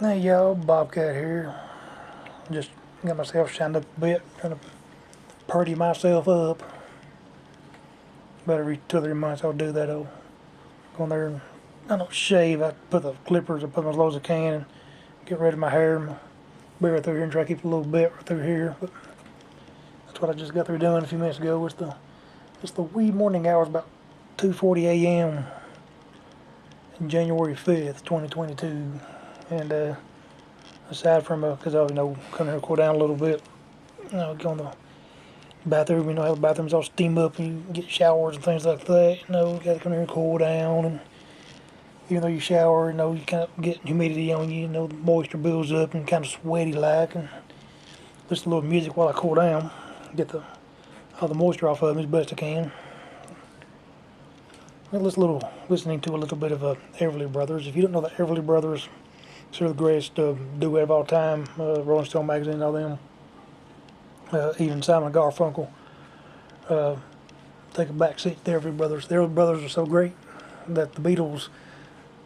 Hey y'all, Bobcat here. Just got myself shined up a bit, trying to purdy myself up. About every 2 or 3 months I'll do that. I'll go in there and I don't shave. I put the clippers, I put them as low as I can and get rid of my hair. And be right through here and try to keep a little bit right through here. But that's what I just got through doing a few minutes ago. It's the wee morning hours, about 2:40 a.m. January 5th, 2022. And aside from, because I come here and cool down a little bit, go in the bathroom, how the bathrooms all steam up and you get showers and things like that. You gotta come here and cool down. And even though you shower, you kind of get humidity on you, the moisture builds up and kind of sweaty like. And listen to a little music while I cool down, get all the moisture off of them as best I can. Listening to a little bit of Everly Brothers. If you don't know the Everly Brothers, they're the greatest duet of all time. Rolling Stone magazine, all them. Even Simon and Garfunkel take a back seat to the Everly Brothers. The Everly Brothers are so great that the Beatles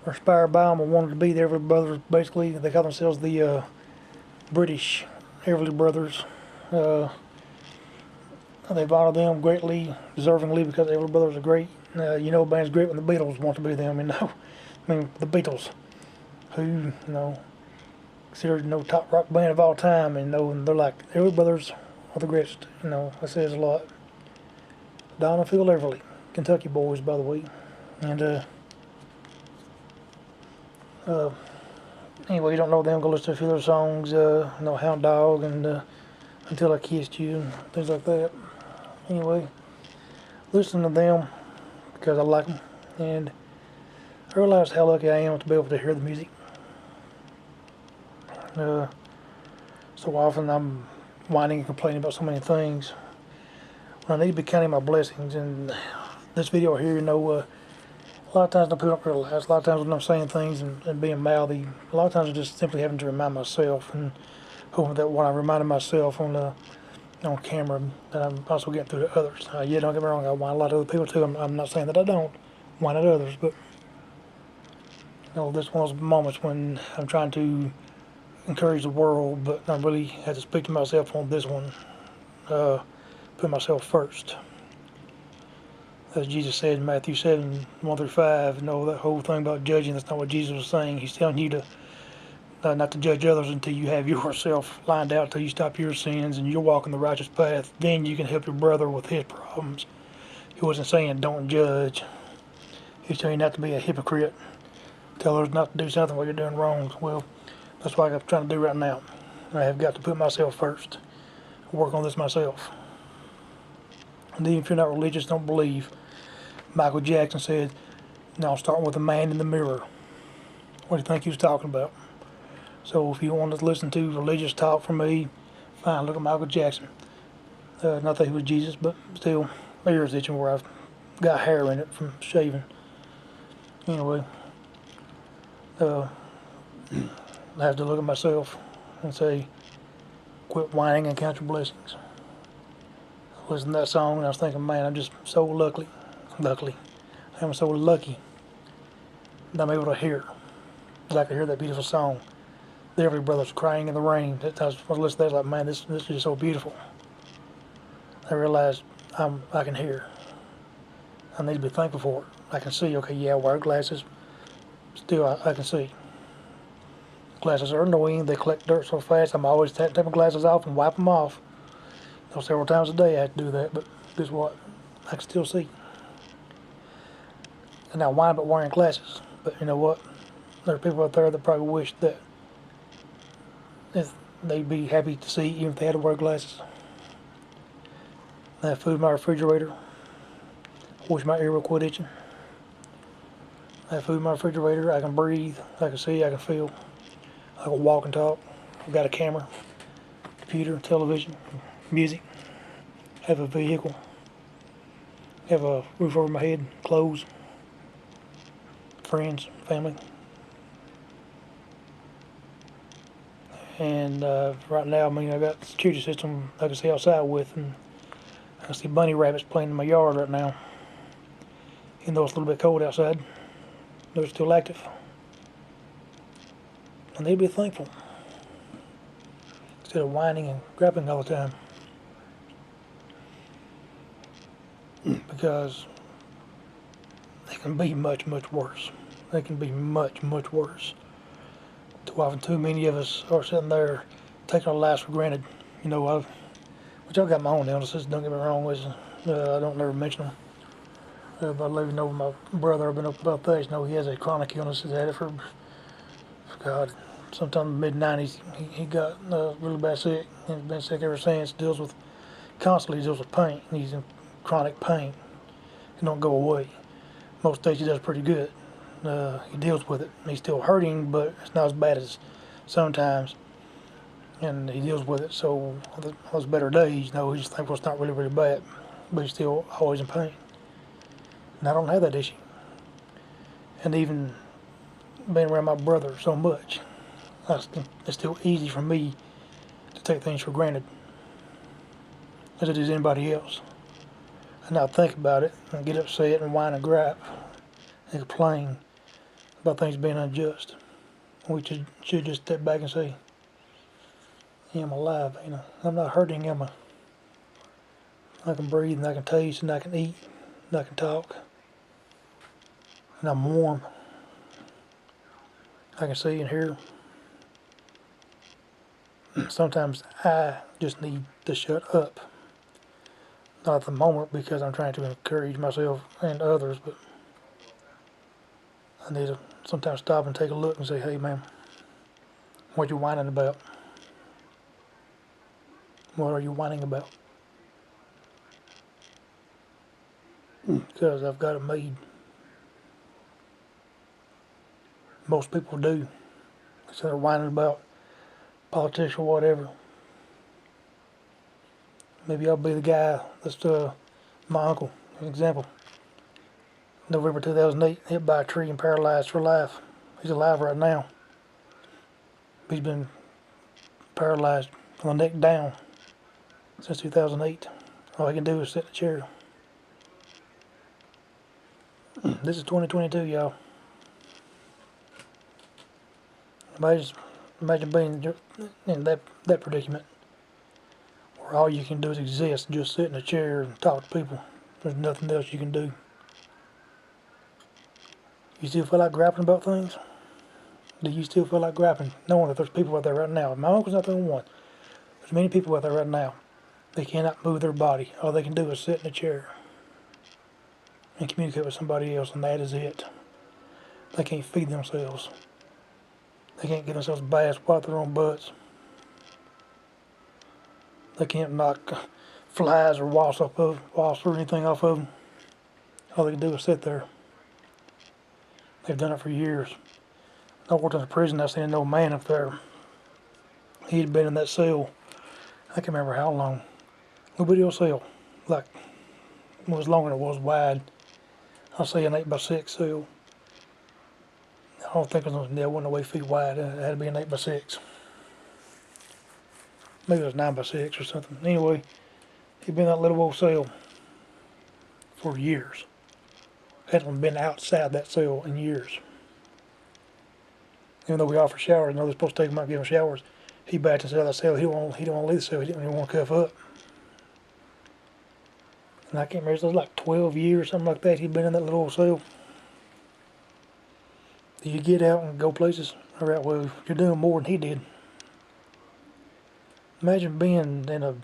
were inspired by them and wanted to be the Everly Brothers. Basically, they call themselves the British Everly Brothers. They've honored them greatly, deservingly, because the Everly Brothers are great. A band's great when the Beatles want to be them. The Beatles, who considered top rock band of all time, and they're like the Everly Brothers are the greatest. That says a lot. Don and Phil Everly, Kentucky boys, by the way. And anyway, you don't know them, go listen to a few of their songs. Hound Dog and Until I Kissed You and things like that. Anyway, listen to them because I like them, and I realize how lucky I am to be able to hear the music. So often I'm whining and complaining about so many things when I need to be counting my blessings. And this video here, a lot of times people don't realize. A lot of times when I'm saying things and being mouthy, a lot of times I'm just simply having to remind myself, and hoping that when I reminded myself on camera, that I'm also getting through to others. Yeah, don't get me wrong, I whine a lot of other people too. I'm not saying that I don't whine at others, but this one of those moments when I'm trying to encourage the world, but I really had to speak to myself on this one. Put myself first. As Jesus said in Matthew 7:1-5, that whole thing about judging, that's not what Jesus was saying. He's telling you to not to judge others until you have yourself lined out, till you stop your sins and you're walking the righteous path. Then you can help your brother with his problems. He wasn't saying don't judge. He's telling you not to be a hypocrite. Tell others not to do something while you're doing wrong. Well, that's what I'm trying to do right now. I have got to put myself first. Work on this myself. And even if you're not religious, don't believe. Michael Jackson said, "Now starting with the man in the mirror." What do you think he was talking about? So if you want to listen to religious talk from me, fine, look at Michael Jackson. Not that he was Jesus, but still, my ears itching where I've got hair in it from shaving. Anyway, I have to look at myself and say, quit whining and count your blessings. I listened to that song and I was thinking, man, I'm just so lucky. I'm so lucky that I'm able to hear. That I could hear that beautiful song. The Everly Brothers crying in the rain. I was listening to that, like, man, this is just so beautiful. I realized I can hear. I need to be thankful for it. I can see, okay, yeah, I wear glasses. Still, I can see. Glasses are annoying. They collect dirt so fast. I'm always take my glasses off and wipe them off. Several times a day I have to do that, but guess what? I can still see. And I whine about wearing glasses. But you know what? There are people out there that probably wish that if they'd be happy to see even if they had to wear glasses. I have food in my refrigerator. I wish my ear would quit itching. I have food in my refrigerator. I can breathe. I can see. I can feel. I can walk and talk. I've got a camera, computer, television, music. Have a vehicle. Have a roof over my head. Clothes. Friends. Family. And right now, I got a security system I can see outside with, and I see bunny rabbits playing in my yard right now. Even though it's a little bit cold outside, they're still active. I need to be thankful instead of whining and griping all the time. Because they can be much, much worse. They can be much, much worse. Too often, too many of us are sitting there taking our lives for granted. You know, which I've got my own illnesses, don't get me wrong, which I don't never mention them. But living over my brother, I've been up about that. You know, he has a chronic illness. He's had it for God, sometime in the mid-90s. He got really bad sick, and he's been sick ever since. Constantly deals with pain. He's in chronic pain. It don't go away. Most days he does pretty good. He deals with it. He's still hurting, but it's not as bad as sometimes. And he deals with it. So on those better days, you know, he just thinks, well, it's not really, really bad, but he's still always in pain. And I don't have that issue. And even being around my brother so much, it's still easy for me to take things for granted as it is anybody else. And not think about it and get upset and whine and gripe and complain about things being unjust. We should just step back and say, yeah, I'm alive, you know. I'm not hurting, am I? I can breathe and I can taste and I can eat and I can talk. And I'm warm. I can see and hear. Sometimes I just need to shut up. Not at the moment because I'm trying to encourage myself and others, but I need to sometimes stop and take a look and say, hey man, what you whining about? What are you whining about? Because I've got it made. Most people do. Instead of whining about politics or whatever. Maybe I'll be the guy that's my uncle, an example. November 2008, hit by a tree and paralyzed for life. He's alive right now. He's been paralyzed from the neck down since 2008. All he can do is sit in a chair. This is 2022, y'all. Imagine being in that predicament where all you can do is exist, just sit in a chair and talk to people. There's nothing else you can do. You still feel like griping about things? Do you still feel like griping, knowing that there's people out there right now? My uncle's not the only one. There's many people out there right now. They cannot move their body. All they can do is sit in a chair and communicate with somebody else, and that is it. They can't feed themselves. They can't get themselves baths, wipe their own butts. They can't knock flies or wasps or anything off of them. All they can do is sit there. They've done it for years. I worked in a prison. I seen an old man up there. He'd been in that cell. I can't remember how long. A little bitty old cell, like it was longer than it was wide. I'll say an 8x6 cell. I don't think it wasn't no 8 feet wide. It had to be an 8x6. Maybe it was 9x6 or something. Anyway, he'd been in that little old cell for years. Hadn't been outside that cell in years. Even though we offer showers, they're supposed to take him out and give him showers. He backed us out of the cell. He don't want to leave the cell. He didn't even want to cuff up. And I can't remember, it was like 12 years, something like that. He'd been in that little old cell. Do you get out and go places? All right, well, you're doing more than he did. Imagine being in a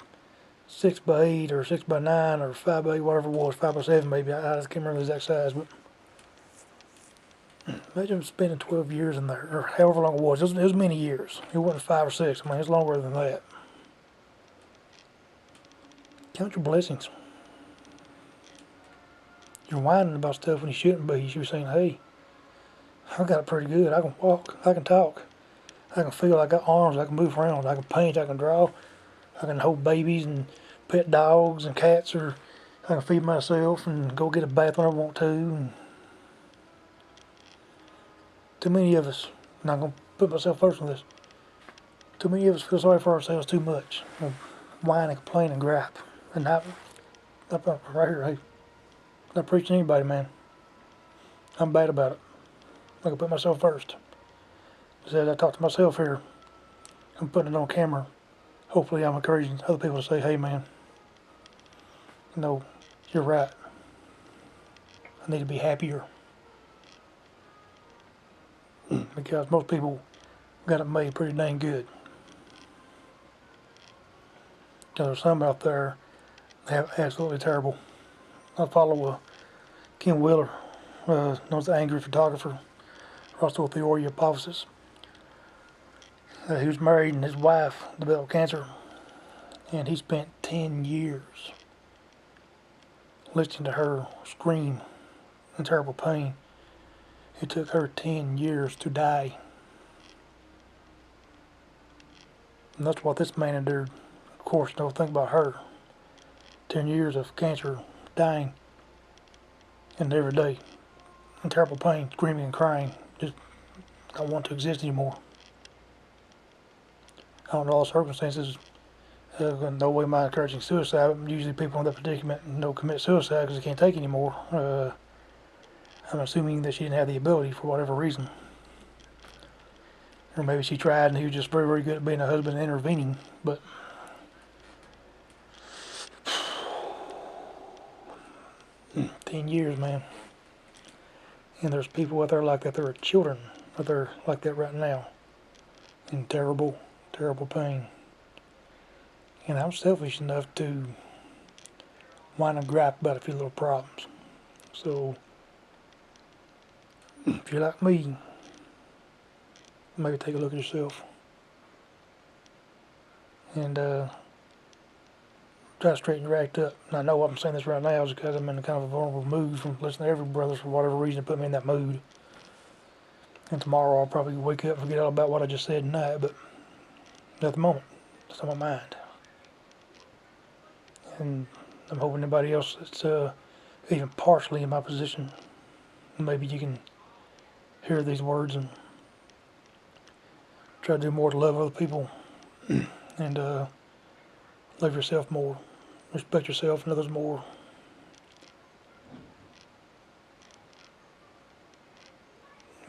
6x8 or 6x9 or 5x8, whatever it was, 5x7 maybe. I just can't remember the exact size, but imagine spending 12 years in there, or however long it was. It was many years. It wasn't 5 or 6. I mean, it's longer than that. Count your blessings. You're whining about stuff when you shouldn't be. You should be saying, hey, I got it pretty good. I can walk. I can talk. I can feel. I got arms. I can move around. I can paint. I can draw. I can hold babies and pet dogs and cats, or I can feed myself and go get a bath when I want to. And too many of us, and I'm going to put myself first on this, too many of us feel sorry for ourselves too much. We'll whine and complain and gripe. And I'm right here, hey, not preaching to anybody, man. I'm bad about it. I can put myself first. As I talk to myself here, I'm putting it on camera. Hopefully I'm encouraging other people to say, hey man, you're right. I need to be happier. Because most people got it made pretty dang good. There's some out there that have absolutely terrible. I follow Ken Wheeler, known as the angry photographer, also with the Oreo hypothesis. He was married and his wife developed cancer, and he spent 10 years listening to her scream in terrible pain. It took her 10 years to die. And that's what this man endured. Of course, don't think about her. 10 years of cancer, dying, and every day in terrible pain, screaming and crying. Just don't want to exist anymore. I don't know all circumstances. No way am I encouraging suicide. Usually people in that predicament commit suicide because they can't take anymore. I'm assuming that she didn't have the ability for whatever reason. Or maybe she tried and he was just very, very good at being a husband and intervening. But 10 years, man. And there's people out there like that. There are children out there like that right now. In terrible, terrible pain. And I'm selfish enough to whine and gripe about a few little problems. So, if you're like me, maybe take a look at yourself. And try to straighten your act up. And I know I'm saying this right now is because I'm in a kind of a vulnerable mood from listening to every brother for whatever reason to put me in that mood. And tomorrow I'll probably wake up and forget all about what I just said tonight, but at the moment, it's on my mind. And I'm hoping anybody else that's even partially in my position, maybe you can hear these words and try to do more to love other people and love yourself more, respect yourself and others more.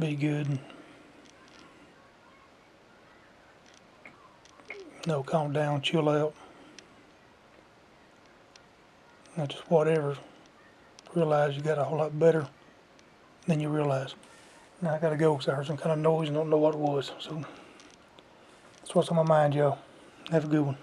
Be good. Calm down, chill out. Not just whatever. Realize you got a whole lot better than you realize. Now I gotta go because I heard some kind of noise and don't know what it was. So that's what's on my mind, y'all. Have a good one.